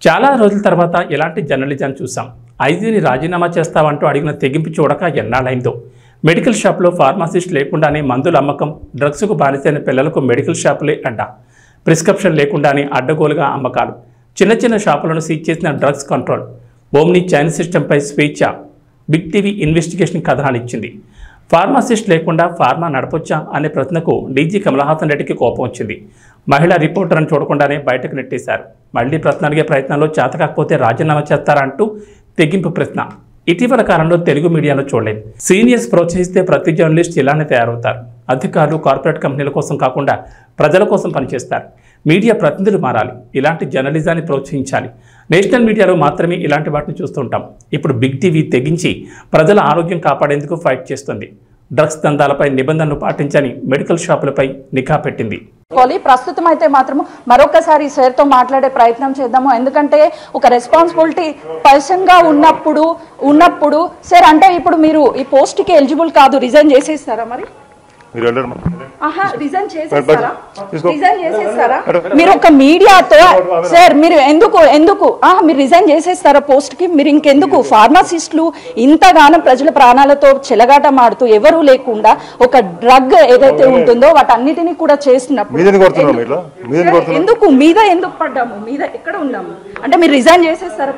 చాలా రోజుల తర్వాత ఇలాంటి జర్నలిజం చూసాం. ఐజీని రాజీనామా చేస్తావంటూ అడిగిన తెగింపు చూడక ఎన్నాళ్ళైందో. మెడికల్ షాప్లో ఫార్మసిస్ట్ లేకుండానే మందుల అమ్మకం, డ్రగ్స్కు బానిసైన పిల్లలకు మెడికల్ షాపులే అడ్డా, ప్రిస్క్రిప్షన్ లేకుండానే అడ్డగోలుగా అమ్మకాలు, చిన్న చిన్న షాపులను సీజ్ చేసిన డ్రగ్స్ కంట్రోల్, ఓమ్ని చైన్ సిస్టంపై స్వేచ్ఛ. బిగ్ టీవీ ఇన్వెస్టిగేషన్ కథనాలిచ్చింది. ఫార్మసిస్ట్ లేకుండా ఫార్మా నడపొచ్చా అనే ప్రశ్నకు డీజీ కమలహాసన్ రెడ్డికి కోపం వచ్చింది. మహిళా రిపోర్టర్ను చూడకుండానే బయటకు నెట్టేశారు. మళ్లీ ప్రశ్న అడిగే ప్రయత్నంలో చేతకాకపోతే రాజీనామా చేస్తారా అంటూ తెగింపు ప్రశ్న. ఇటీవల కాలంలో తెలుగు మీడియాలో చూడలేదు. సీనియర్స్ ప్రోత్సహిస్తే ప్రతి జర్నలిస్ట్ ఇలానే తయారవుతారు. అధికారులు కార్పొరేట్ కంపెనీల కోసం కాకుండా ప్రజల కోసం పనిచేస్తారు. మీడియా ప్రతినిధులు మారాలి. ఇలాంటి జర్నలిజాన్ని ప్రోత్సహించాలి. నేషనల్ మీడియాలో మాత్రమే ఇలాంటి వాటిని చూస్తుంటాం. ఇప్పుడు బిగ్ టీవీ తెగించి ప్రజల ఆరోగ్యం కాపాడేందుకు ఫైట్ చేస్తుంది. డ్రగ్స్ దందాలపై నిబంధనలు పాటించని మెడికల్ షాపులపై నిఘా పెట్టింది. ప్రస్తుతం అయితే మాత్రం మరొకసారి సార్తో మాట్లాడే ప్రయత్నం చేద్దాము. ఎందుకంటే ఒక రెస్పాన్సిబిలిటీ పర్సన్ గా ఉన్నప్పుడు సార్, అంటే ఇప్పుడు మీరు ఈ పోస్ట్ కి ఎలిజిబుల్ కాదు, రిజైన్ చేసేస్తారా? మరి రిజైన్ చేసేస్తారా? మీరు ఒక మీడియాతో సార్ మీరు ఎందుకు మీరు రిజైన్ చేసేస్తారా పోస్ట్ కి? మీరు ఇంకెందుకు? ఫార్మసిస్టులు ఇంతగానో ప్రజల ప్రాణాలతో చెలగాటం ఆడుతూ ఎవరూ లేకుండా ఒక డ్రగ్ ఏదైతే ఉంటుందో వాటన్నిటినీ కూడా చేస్తున్నప్పుడు ఎందుకు మీద ఎందుకు పడ్డాము? మీద ఎక్కడ ఉన్నాము? అంటే మీరు రిజైన్ చేసేస్తారా?